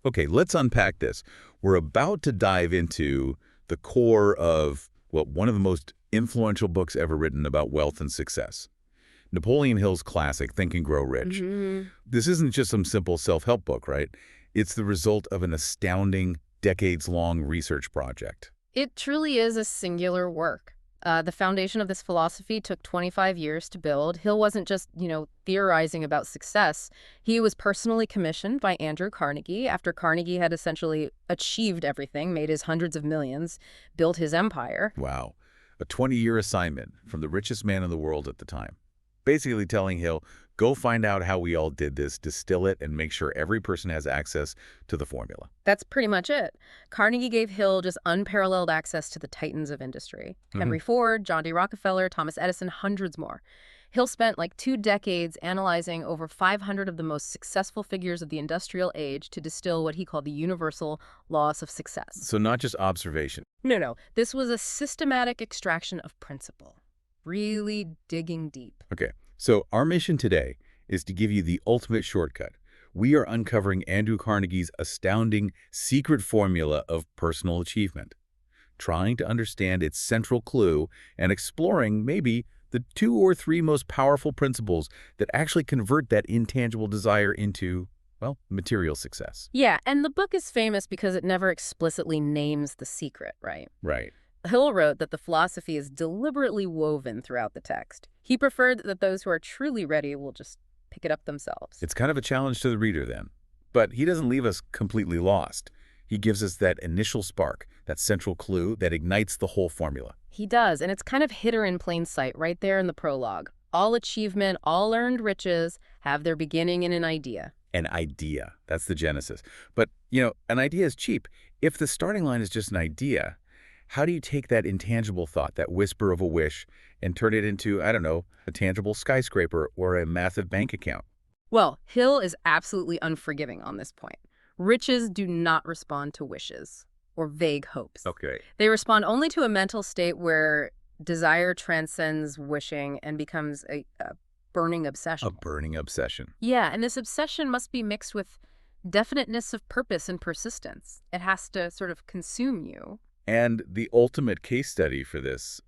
Okay, let's unpack this. We're about to dive into the core of, well, one of the most influential books ever written about wealth and success. Napoleon Hill's classic, Think and Grow Rich. This isn't just some simple self-help book, right? It's the result of an astounding, decades-long research project. It truly is a singular work. The foundation of this philosophy took 25 years to build. Hill wasn't just, theorizing about success. He was personally commissioned by Andrew Carnegie after Carnegie had essentially achieved everything, made his hundreds of millions, built his empire. Wow. A 20-year assignment from the richest man in the world at the time. Basically telling Hill, go find out how we all did this, distill it, and make sure every person has access to the formula. That's pretty much it. Carnegie gave Hill just unparalleled access to the titans of industry. Henry Ford, John D. Rockefeller, Thomas Edison, hundreds more. Hill spent like 2 decades analyzing over 500 of the most successful figures of the industrial age to distill what he called the universal laws of success. So not just observation. No. This was a systematic extraction of principle. Really digging deep. Okay, so our mission today is to give you the ultimate shortcut. We are uncovering Andrew Carnegie's astounding secret formula of personal achievement, trying to understand its central clue and exploring maybe the 2 or 3 most powerful principles that actually convert that intangible desire into, well, material success. Yeah, and the book is famous because it never explicitly names the secret, right? Right. Hill wrote that the philosophy is deliberately woven throughout the text. He preferred that those who are truly ready will just pick it up themselves. It's kind of a challenge to the reader then. But he doesn't leave us completely lost. He gives us that initial spark, that central clue that ignites the whole formula. He does, and it's kind of hidden in plain sight right there in the prologue. All achievement, all earned riches have their beginning in an idea. An idea. That's the genesis. But, an idea is cheap. If the starting line is just an idea, how do you take that intangible thought, that whisper of a wish, and turn it into, I don't know, a tangible skyscraper or a massive bank account? Well, Hill is absolutely unforgiving on this point. Riches do not respond to wishes or vague hopes. Okay. They respond only to a mental state where desire transcends wishing and becomes a burning obsession. A burning obsession. Yeah, and this obsession must be mixed with definiteness of purpose and persistence. It has to sort of consume you. And the ultimate case study for this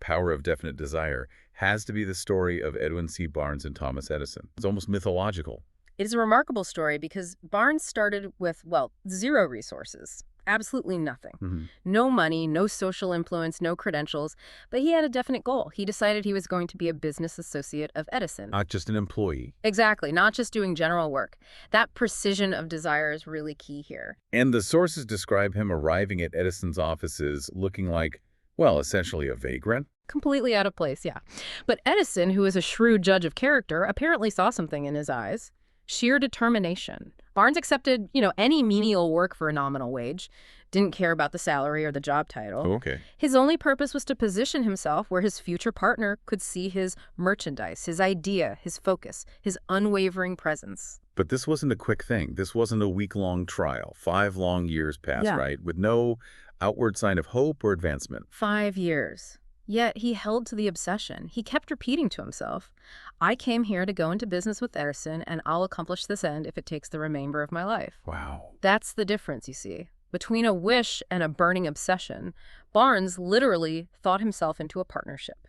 power of definite desire has to be the story of Edwin C. Barnes and Thomas Edison. It's almost mythological. It is a remarkable story because Barnes started with, 0 resources. Absolutely nothing. No money, no social influence, no credentials. But he had a definite goal. He decided he was going to be a business associate of Edison. Not just an employee. Exactly, not just doing general work. That precision of desire is really key here. And the sources describe him arriving at Edison's offices looking like, well, essentially a vagrant. Completely out of place, yeah. But Edison, who is a shrewd judge of character, apparently saw something in his eyes. Sheer determination. Barnes accepted, any menial work for a nominal wage, didn't care about the salary or the job title. Oh, okay. His only purpose was to position himself where his future partner could see his merchandise, his idea, his focus, his unwavering presence. But this wasn't a quick thing. This wasn't a week-long trial. 5 long years passed, right? With no outward sign of hope or advancement. 5 years. Yet he held to the obsession. He kept repeating to himself, I came here to go into business with Edison, and I'll accomplish this end if it takes the remainder of my life. Wow. That's the difference, you see. Between a wish and a burning obsession, Barnes literally thought himself into a partnership.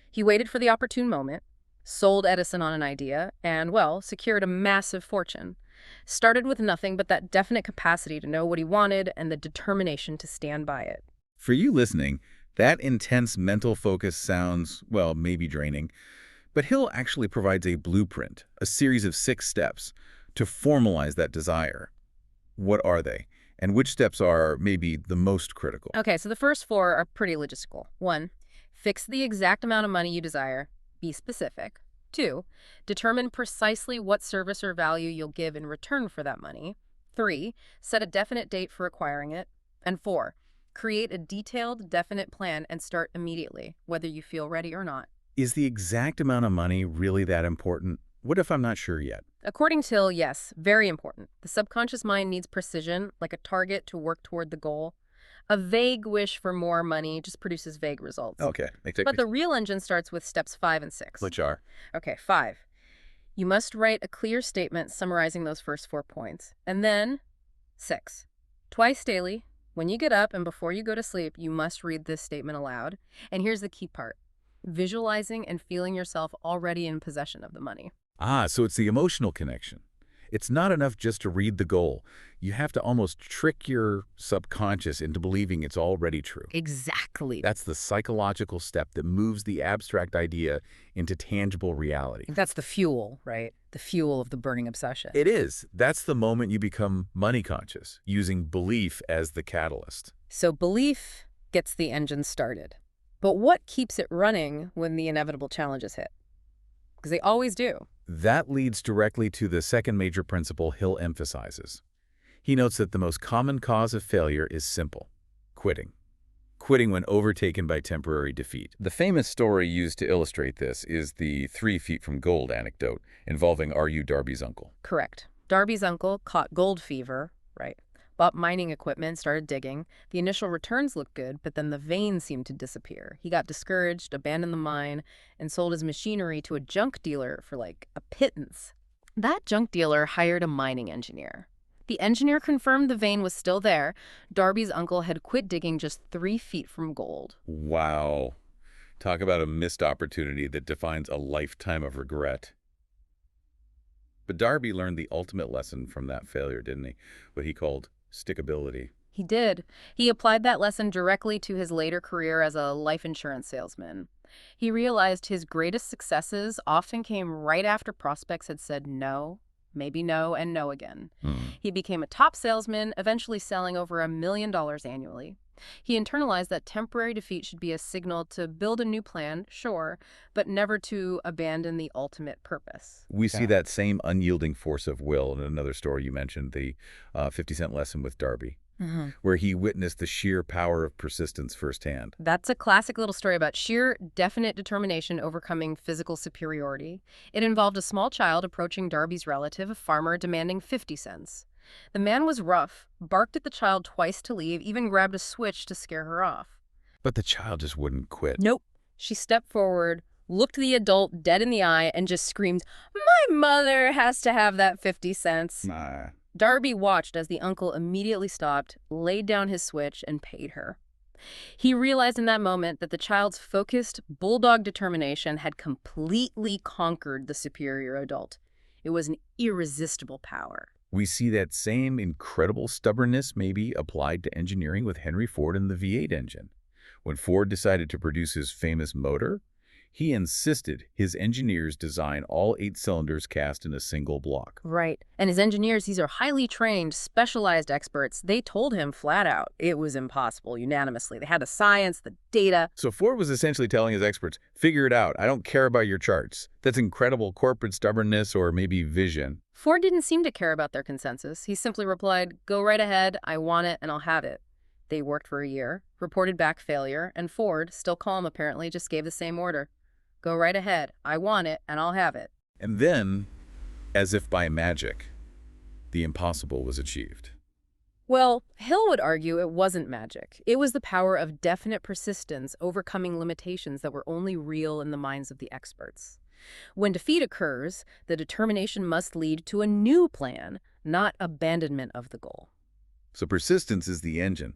He waited for the opportune moment, sold Edison on an idea, and, secured a massive fortune. Started with nothing but that definite capacity to know what he wanted and the determination to stand by it. For you listening, that intense mental focus sounds, maybe draining. But Hill actually provides a blueprint, a series of 6 steps to formalize that desire. What are they? And which steps are maybe the most critical? Okay, so the first 4 are pretty logistical. 1, fix the exact amount of money you desire. Be specific. 2, determine precisely what service or value you'll give in return for that money. 3, set a definite date for acquiring it. And 4, create a detailed, definite plan and start immediately, whether you feel ready or not. Is the exact amount of money really that important? What if I'm not sure yet? According to Hill, yes, very important. The subconscious mind needs precision, like a target to work toward the goal. A vague wish for more money just produces vague results. Okay. But the real engine starts with steps 5 and 6. Which are? Okay, 5. You must write a clear statement summarizing those first 4 points. And then 6. Twice daily, when you get up and before you go to sleep, you must read this statement aloud. And here's the key part: visualizing and feeling yourself already in possession of the money. Ah, so it's the emotional connection. It's not enough just to read the goal. You have to almost trick your subconscious into believing it's already true. Exactly. That's the psychological step that moves the abstract idea into tangible reality. That's the fuel, right? The fuel of the burning obsession. It is. That's the moment you become money conscious, using belief as the catalyst. So belief gets the engine started. But what keeps it running when the inevitable challenges hit? Because they always do. That leads directly to the second major principle Hill emphasizes. He notes that the most common cause of failure is simple: quitting. Quitting when overtaken by temporary defeat. The famous story used to illustrate this is the 3 feet from gold anecdote involving R.U. Darby's uncle. Correct. Darby's uncle caught gold fever, right? Bought mining equipment, started digging. The initial returns looked good, but then the veins seemed to disappear. He got discouraged, abandoned the mine, and sold his machinery to a junk dealer for like a pittance. That junk dealer hired a mining engineer. The engineer confirmed the vein was still there. Darby's uncle had quit digging just 3 feet from gold. Wow. Talk about a missed opportunity that defines a lifetime of regret. But Darby learned the ultimate lesson from that failure, didn't he? What he called stickability. He did. He applied that lesson directly to his later career as a life insurance salesman. He realized his greatest successes often came right after prospects had said no, maybe no, and no again. He became a top salesman, eventually selling over $1 million annually. He internalized that temporary defeat should be a signal to build a new plan, sure, but never to abandon the ultimate purpose. We see that same unyielding force of will in another story you mentioned, the 50-cent lesson with Darby, where he witnessed the sheer power of persistence firsthand. That's a classic little story about sheer, definite determination overcoming physical superiority. It involved a small child approaching Darby's relative, a farmer, demanding 50 cents. The man was rough, barked at the child twice to leave, even grabbed a switch to scare her off. But the child just wouldn't quit. Nope. She stepped forward, looked the adult dead in the eye, and just screamed, "My mother has to have that 50 cents. Nah. Darby watched as the uncle immediately stopped, laid down his switch, and paid her. He realized in that moment that the child's focused, bulldog determination had completely conquered the superior adult. It was an irresistible power. We see that same incredible stubbornness maybe applied to engineering with Henry Ford and the V8 engine. When Ford decided to produce his famous motor, he insisted his engineers design all 8 cylinders cast in a single block. Right. And his engineers, these are highly trained, specialized experts. They told him flat out it was impossible, unanimously. They had the science, the data. So Ford was essentially telling his experts, figure it out. I don't care about your charts. That's incredible corporate stubbornness or maybe vision. Ford didn't seem to care about their consensus. He simply replied, "Go right ahead. I want it and I'll have it." They worked for a year, reported back failure, and Ford, still calm apparently, just gave the same order. "Go right ahead. I want it and I'll have it." And then, as if by magic, the impossible was achieved. Well, Hill would argue it wasn't magic. It was the power of definite persistence overcoming limitations that were only real in the minds of the experts. When defeat occurs, the determination must lead to a new plan, not abandonment of the goal. So persistence is the engine.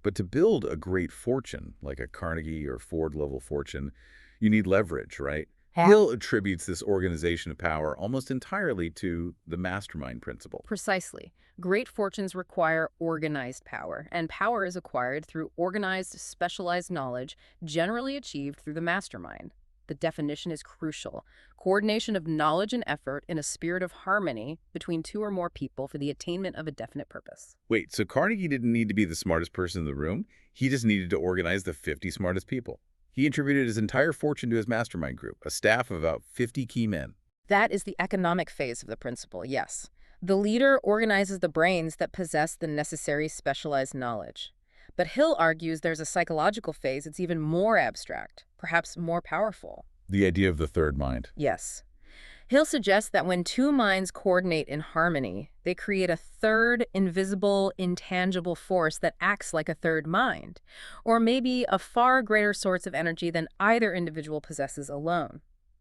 But to build a great fortune, like a Carnegie or Ford-level fortune, you need leverage, right? Hill attributes this organization of power almost entirely to the mastermind principle. Precisely. Great fortunes require organized power, and power is acquired through organized, specialized knowledge, generally achieved through the mastermind. The definition is crucial. Coordination of knowledge and effort in a spirit of harmony between 2 or more people for the attainment of a definite purpose. Wait, so Carnegie didn't need to be the smartest person in the room? He just needed to organize the 50 smartest people. He attributed his entire fortune to his mastermind group, a staff of about 50 key men. That is the economic phase of the principle, yes. The leader organizes the brains that possess the necessary specialized knowledge. But Hill argues there's a psychological phase that's even more abstract, perhaps more powerful. The idea of the third mind. Yes. Hill suggests that when 2 minds coordinate in harmony, they create a third, invisible, intangible force that acts like a third mind, or maybe a far greater source of energy than either individual possesses alone.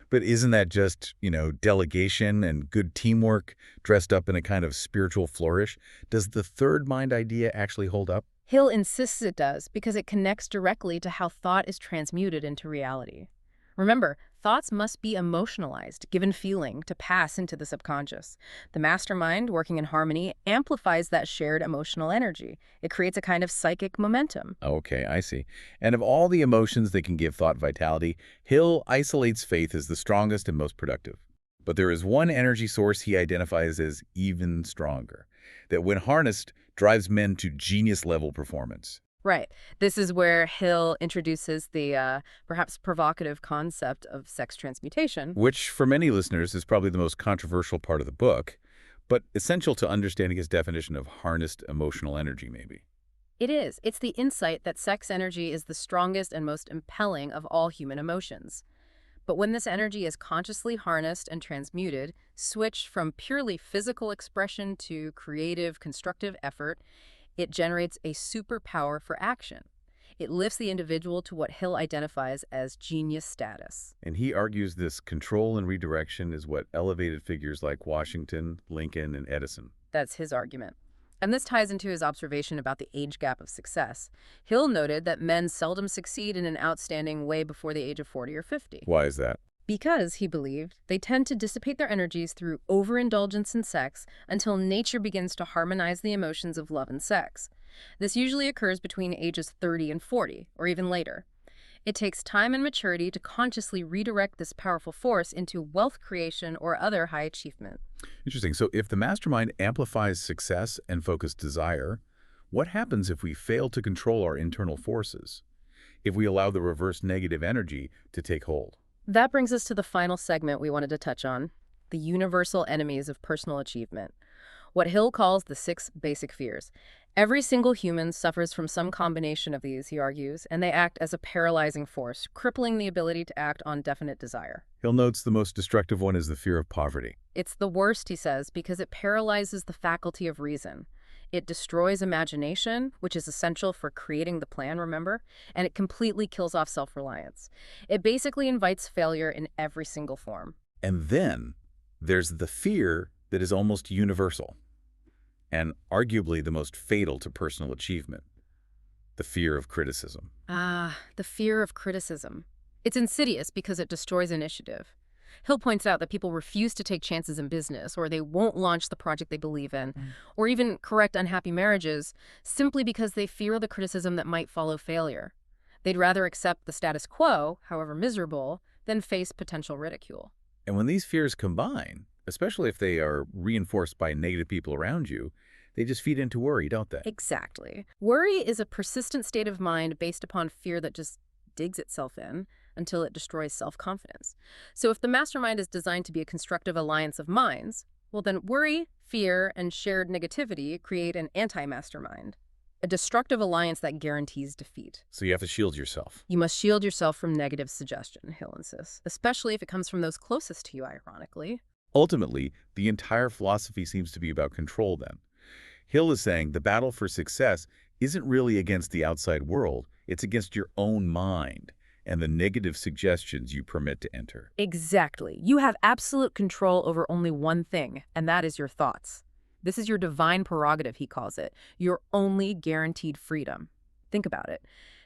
But isn't that just, delegation and good teamwork dressed up in a kind of spiritual flourish? Does the third mind idea actually hold up? Hill insists it does because it connects directly to how thought is transmuted into reality. Remember, thoughts must be emotionalized, given feeling, to pass into the subconscious. The mastermind, working in harmony, amplifies that shared emotional energy. It creates a kind of psychic momentum. Okay, I see. And of all the emotions that can give thought vitality, Hill isolates faith as the strongest and most productive. But there is one energy source he identifies as even stronger, that when harnessed, drives men to genius-level performance. Right. This is where Hill introduces the perhaps provocative concept of sex transmutation. Which, for many listeners, is probably the most controversial part of the book, but essential to understanding his definition of harnessed emotional energy, maybe. It is. It's the insight that sex energy is the strongest and most impelling of all human emotions. But when this energy is consciously harnessed and transmuted, switched from purely physical expression to creative, constructive effort, it generates a superpower for action. It lifts the individual to what Hill identifies as genius status. And he argues this control and redirection is what elevated figures like Washington, Lincoln, and Edison. That's his argument. And this ties into his observation about the age gap of success. Hill noted that men seldom succeed in an outstanding way before the age of 40 or 50. Why is that? Because, he believed, they tend to dissipate their energies through overindulgence in sex until nature begins to harmonize the emotions of love and sex. This usually occurs between ages 30 and 40, or even later. It takes time and maturity to consciously redirect this powerful force into wealth creation or other high achievement. Interesting. So if the mastermind amplifies success and focused desire, what happens if we fail to control our internal forces? If we allow the reverse negative energy to take hold? That brings us to the final segment we wanted to touch on, the universal enemies of personal achievement. What Hill calls the 6 basic fears. Every single human suffers from some combination of these, he argues, and they act as a paralyzing force, crippling the ability to act on definite desire. Hill notes the most destructive one is the fear of poverty. It's the worst, he says, because it paralyzes the faculty of reason. It destroys imagination, which is essential for creating the plan, remember? And it completely kills off self-reliance. It basically invites failure in every single form. And then there's the fear that is almost universal and arguably the most fatal to personal achievement, the fear of criticism. The fear of criticism. It's insidious because it destroys initiative. Hill points out that people refuse to take chances in business, or they won't launch the project they believe in, or even correct unhappy marriages, simply because they fear the criticism that might follow failure. They'd rather accept the status quo, however miserable, than face potential ridicule. And when these fears combine, especially if they are reinforced by negative people around you, they just feed into worry, don't they? Exactly. Worry is a persistent state of mind based upon fear that just digs itself in until it destroys self-confidence. So if the mastermind is designed to be a constructive alliance of minds, well then worry, fear, and shared negativity create an anti-mastermind, a destructive alliance that guarantees defeat. So you have to shield yourself. You must shield yourself from negative suggestion, Hill insists, especially if it comes from those closest to you, ironically. Ultimately, the entire philosophy seems to be about control then. Hill is saying the battle for success isn't really against the outside world, it's against your own mind and the negative suggestions you permit to enter. Exactly. You have absolute control over only one thing, and that is your thoughts. This is your divine prerogative, he calls it, your only guaranteed freedom. Think about it.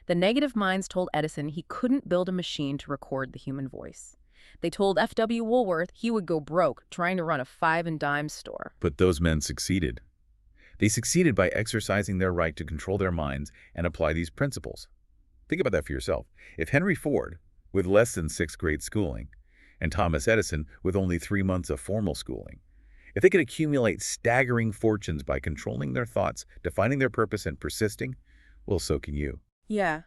The negative minds told Edison he couldn't build a machine to record the human voice. They told F.W. Woolworth he would go broke trying to run a 5-and-dime store. But those men succeeded. They succeeded by exercising their right to control their minds and apply these principles. Think about that for yourself. If Henry Ford, with less than 6th grade schooling, and Thomas Edison, with only 3 months of formal schooling, if they could accumulate staggering fortunes by controlling their thoughts, defining their purpose, and persisting, well, so can you. Yeah.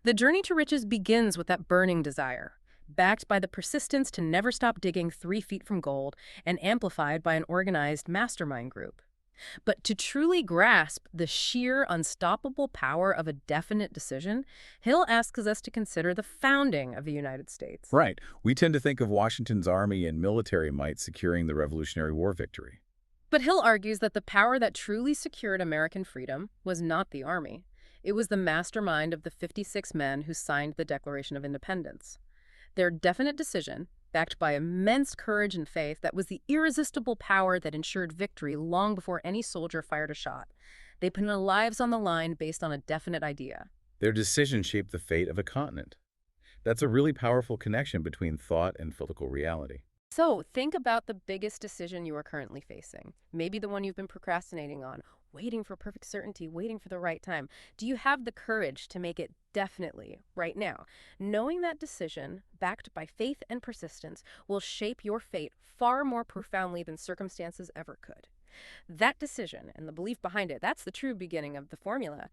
The journey to riches begins with that burning desire, backed by the persistence to never stop digging 3 feet from gold and amplified by an organized mastermind group. But to truly grasp the sheer, unstoppable power of a definite decision, Hill asks us to consider the founding of the United States. Right. We tend to think of Washington's army and military might securing the Revolutionary War victory. But Hill argues that the power that truly secured American freedom was not the army. It was the mastermind of the 56 men who signed the Declaration of Independence. Their definite decision, backed by immense courage and faith that was the irresistible power that ensured victory long before any soldier fired a shot. They put their lives on the line based on a definite idea. Their decision shaped the fate of a continent. That's a really powerful connection between thought and physical reality. So think about the biggest decision you are currently facing. Maybe the one you've been procrastinating on, waiting for perfect certainty, waiting for the right time. Do you have the courage to make it definitely right now? Knowing that decision, backed by faith and persistence, will shape your fate far more profoundly than circumstances ever could. That decision and the belief behind it, that's the true beginning of the formula.